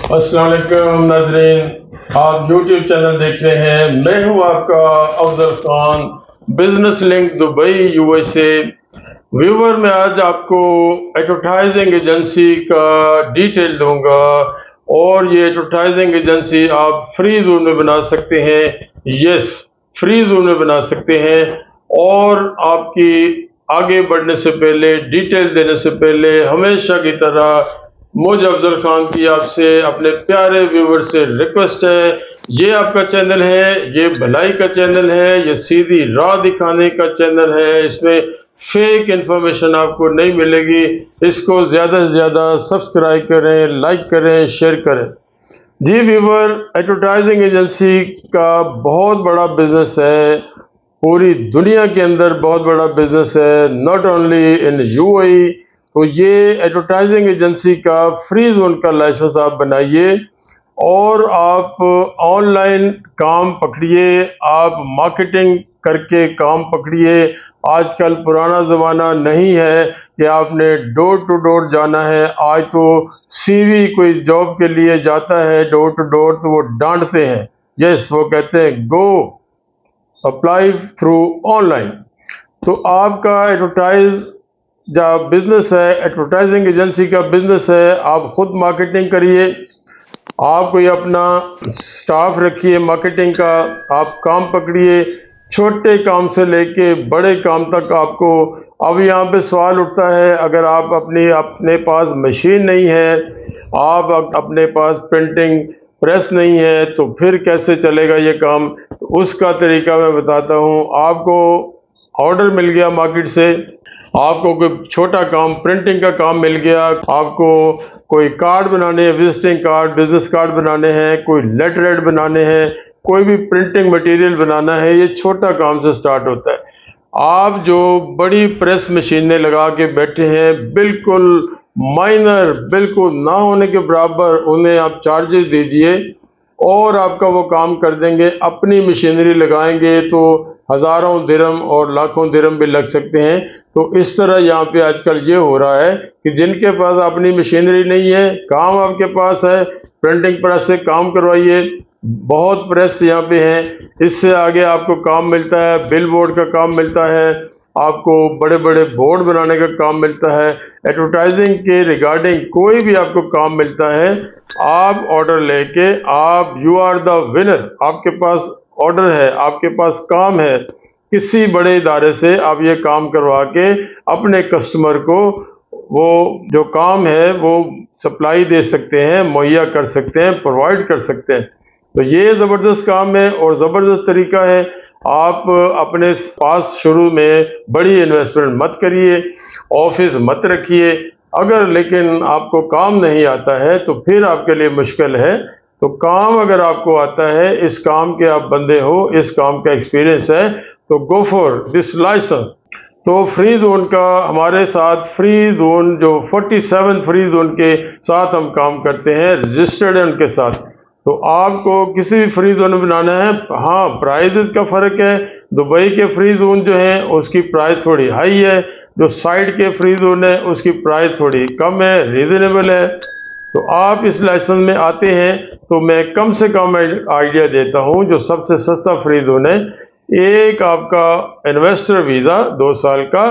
अस्सलाम वालेकुम नाज़रीन, आप YouTube चैनल देख रहे हैं। मैं हूं आपका Afzal Khan, business link Dubai USA। Viewer, मैं आज आपको एडवर्टाइजिंग एजेंसी का डिटेल दूंगा और ये एडवर्टाइजिंग एजेंसी आप फ्री जोन में बना सकते हैं। यस, फ्री जोन में बना सकते हैं। और आपकी आगे बढ़ने से पहले, डिटेल देने से पहले, हमेशा की तरह मुझ अफजल खान की आपसे, अपने प्यारे व्यूवर से रिक्वेस्ट है, ये आपका चैनल है, ये भलाई का चैनल है, ये सीधी राह दिखाने का चैनल है। इसमें फेक इंफॉर्मेशन आपको नहीं मिलेगी। इसको ज़्यादा से ज़्यादा सब्सक्राइब करें, लाइक करें, शेयर करें। जी व्यूवर, एडवर्टाइजिंग एजेंसी का बहुत बड़ा बिजनेस है, पूरी दुनिया के अंदर बहुत बड़ा बिजनेस है, नॉट ओनली इन UAE। तो ये एडवर्टाइजिंग एजेंसी का फ्री जोन का लाइसेंस आप बनाइए और आप ऑनलाइन काम पकड़िए, आप मार्केटिंग करके काम पकड़िए। आजकल पुराना ज़माना नहीं है कि आपने डोर टू डोर जाना है। आज तो CV कोई जॉब के लिए जाता है डोर टू डोर तो वो डांटते हैं। यस, वो कहते हैं गो अप्लाई थ्रू ऑनलाइन। तो आपका एडवर्टाइज जो बिजनेस है, एडवर्टाइजिंग एजेंसी का बिजनेस है, आप खुद मार्केटिंग करिए। आप कोई अपना स्टाफ रखिए मार्केटिंग का, आप काम पकड़िए, छोटे काम से लेके बड़े काम तक आपको। अब यहाँ पे सवाल उठता है, अगर आप अपने पास मशीन नहीं है, आप अपने पास प्रिंटिंग प्रेस नहीं है, तो फिर कैसे चलेगा ये काम? तो उसका तरीका मैं बताता हूँ आपको। ऑर्डर मिल गया मार्केट से, आपको कोई छोटा काम, प्रिंटिंग का काम मिल गया, आपको कोई कार्ड बनाने हैं, विजिटिंग कार्ड, बिजनेस कार्ड बनाने हैं, कोई लेटर हेड बनाने हैं, कोई भी प्रिंटिंग मटेरियल बनाना है, ये छोटा काम से स्टार्ट होता है। आप जो बड़ी प्रेस मशीनें लगा के बैठे हैं, बिल्कुल माइनर, बिल्कुल ना होने के बराबर, उन्हें आप चार्जेस दीजिए और आपका वो काम कर देंगे। अपनी मशीनरी लगाएंगे तो हज़ारों दिरहम और लाखों दिरहम भी लग सकते हैं। तो इस तरह यहाँ पे आजकल ये हो रहा है कि जिनके पास अपनी मशीनरी नहीं है, काम आपके पास है, प्रिंटिंग प्रेस से काम करवाइए। बहुत प्रेस यहाँ पे हैं। इससे आगे आपको काम मिलता है, बिल बोर्ड का काम मिलता है, आपको बड़े बड़े बोर्ड बनाने का काम मिलता है, एडवर्टाइजिंग के रिगार्डिंग कोई भी आपको काम मिलता है। आप ऑर्डर लेके, आप यू आर द विनर। आपके पास ऑर्डर है, आपके पास काम है, किसी बड़े इदारे से आप ये काम करवा के अपने कस्टमर को वो जो काम है वो सप्लाई दे सकते हैं, मुहैया कर सकते हैं, प्रोवाइड कर सकते हैं। तो ये ज़बरदस्त काम है और ज़बरदस्त तरीका है। आप अपने पास शुरू में बड़ी इन्वेस्टमेंट मत करिए, ऑफिस मत रखिए। अगर लेकिन आपको काम नहीं आता है तो फिर आपके लिए मुश्किल है। तो काम अगर आपको आता है, इस काम के आप बंदे हो, इस काम का एक्सपीरियंस है, तो गो फॉर दिस लाइसेंस। तो फ्री जोन का हमारे साथ, फ्री जोन जो 47 फ्री जोन के साथ हम काम करते हैं, रजिस्टर्ड है उनके साथ। तो आपको किसी भी फ्री जोन में बनाना है। हाँ, प्राइजेस का फ़र्क है। दुबई के फ्री जोन जो है उसकी प्राइस थोड़ी हाई है, जो साइड के फ्री जोन है उसकी प्राइस थोड़ी कम है, रीज़नेबल है। तो आप इस लाइसेंस में आते हैं तो मैं कम से कम आइडिया देता हूँ। जो सबसे सस्ता फ्री जोन है, एक आपका इन्वेस्टर वीज़ा 2 साल का,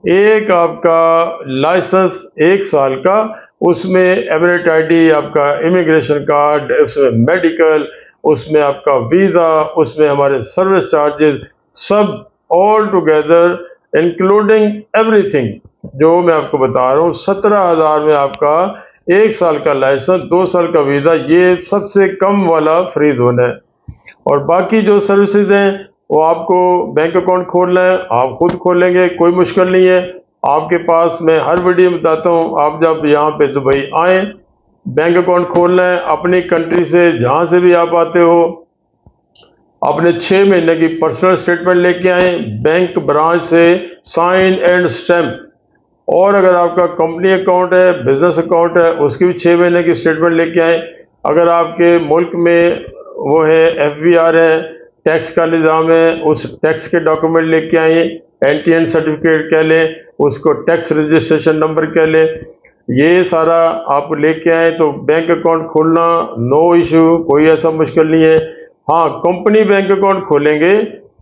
एक आपका लाइसेंस 1 साल का, उसमें एमिरेट ID, आपका इमिग्रेशन कार्ड, उसमें मेडिकल, उसमें आपका वीज़ा, उसमें हमारे सर्विस चार्जेस, सब ऑल टुगेदर इंक्लूडिंग एवरीथिंग जो मैं आपको बता रहा हूँ, 17,000 में आपका 1 साल का लाइसेंस, 2 साल का वीज़ा। ये सबसे कम वाला फ्री जोन है। और बाकी जो सर्विसेज हैं वो आपको बैंक अकाउंट खोलना है, आप खुद खोलेंगे, कोई मुश्किल नहीं है। आपके पास मैं हर वीडियो में बताता हूँ, आप जब यहाँ पे दुबई आए, बैंक अकाउंट खोलना है अपनी कंट्री से, जहाँ से भी आप आते हो। अपने 6 महीने की पर्सनल स्टेटमेंट लेके आए बैंक ब्रांच से, साइन एंड स्टैम्प। और अगर आपका कंपनी अकाउंट है, बिजनेस अकाउंट है, उसकी भी 6 महीने की स्टेटमेंट लेके आए। अगर आपके मुल्क में वो है FBR है, टैक्स का निज़ाम है, उस टैक्स के डॉक्यूमेंट लेके आए। NTN सर्टिफिकेट कह लें उसको, टैक्स रजिस्ट्रेशन नंबर कह लें। ये सारा आप लेके आए तो बैंक अकाउंट खोलना नो इशू, कोई ऐसा मुश्किल नहीं है। हाँ, कंपनी बैंक अकाउंट खोलेंगे,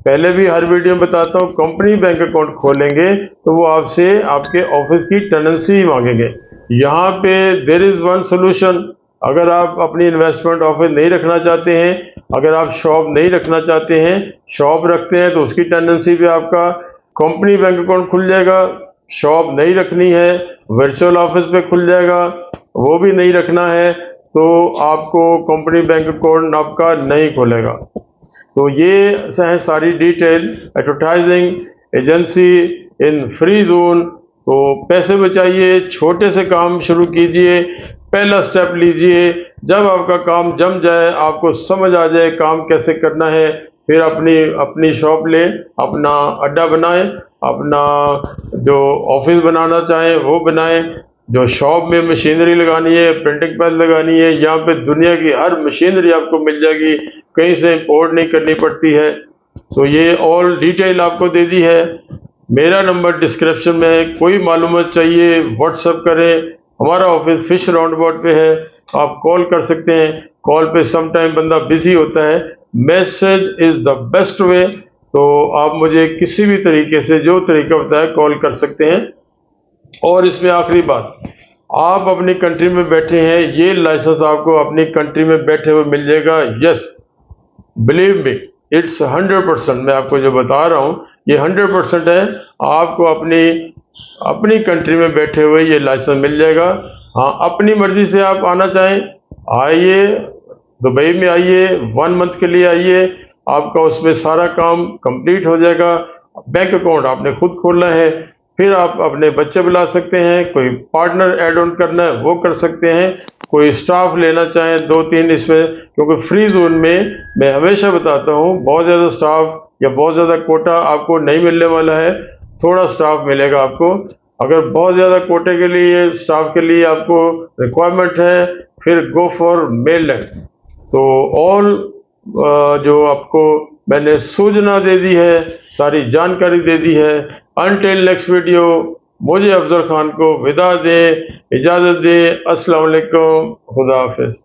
पहले भी हर वीडियो में बताता हूँ, कंपनी बैंक अकाउंट खोलेंगे तो वो आपसे आपके ऑफिस की टेनेंसी मांगेंगे। यहाँ पे देयर इज़ वन सोल्यूशन। अगर आप अपनी इन्वेस्टमेंट ऑफिस नहीं रखना चाहते हैं, अगर आप शॉप नहीं रखना चाहते हैं, शॉप रखते हैं तो उसकी टेंडेंसी पे आपका कंपनी बैंक अकाउंट खुल जाएगा। शॉप नहीं रखनी है, वर्चुअल ऑफिस पे खुल जाएगा। वो भी नहीं रखना है तो आपको कंपनी बैंक अकाउंट आपका नहीं खुलेगा। तो ये है सारी detail. Advertising agency in free zone. तो पैसे बचाइए, छोटे से काम शुरू कीजिए, पहला स्टेप लीजिए। जब आपका काम जम जाए, आपको समझ आ जाए काम कैसे करना है, फिर अपनी अपनी शॉप ले, अपना अड्डा बनाएं, अपना जो ऑफिस बनाना चाहें वो बनाएं। जो शॉप में मशीनरी लगानी है, प्रिंटिंग प्रेस लगानी है, यहाँ पे दुनिया की हर मशीनरी आपको मिल जाएगी, कहीं से इंपोर्ट नहीं करनी पड़ती है। तो ये ऑल डिटेल आपको दे दी है। मेरा नंबर डिस्क्रिप्शन में है, कोई मालूमात चाहिए व्हाट्सएप करें। हमारा ऑफिस फिश राउंड अबाउट पे है, आप कॉल कर सकते हैं। कॉल पे सम टाइम बंदा बिजी होता है, message is the best way. तो आप मुझे किसी भी तरीके से जो तरीका होता है कॉल कर सकते हैं। और इसमें आखिरी बात, आप अपनी कंट्री में बैठे हैं, ये लाइसेंस आपको अपनी कंट्री में बैठे हुए मिल जाएगा। Yes, believe me, it's 100%। मैं आपको जो बता रहा हूँ ये 100% है। आपको अपनी अपनी कंट्री में बैठे हुए ये लाइसेंस मिल जाएगा। हाँ, अपनी मर्जी से आप आना चाहें आइए, दुबई में आइए, 1 मंथ के लिए आइए, आपका उसमें सारा काम कंप्लीट हो जाएगा। बैंक अकाउंट आपने खुद खोलना है, फिर आप अपने बच्चे बुला सकते हैं, कोई पार्टनर ऐड ऑन करना है वो कर सकते हैं, कोई स्टाफ लेना चाहें 2-3 इसमें, क्योंकि फ्री जोन में मैं हमेशा बताता हूँ बहुत ज़्यादा स्टाफ या बहुत ज़्यादा कोटा आपको नहीं मिलने वाला है, थोड़ा स्टाफ मिलेगा आपको। अगर बहुत ज़्यादा कोटे के लिए स्टाफ के लिए आपको रिक्वायरमेंट है, फिर गो फॉर मेनलैंड। तो ऑल जो आपको मैंने सूचना दे दी है, सारी जानकारी दे दी है। अनटिल नेक्स्ट वीडियो, मुझे अफजल खान को विदा दें, इजाज़त दें। अस्सलाम वालेकुम, खुदा हाफिज़।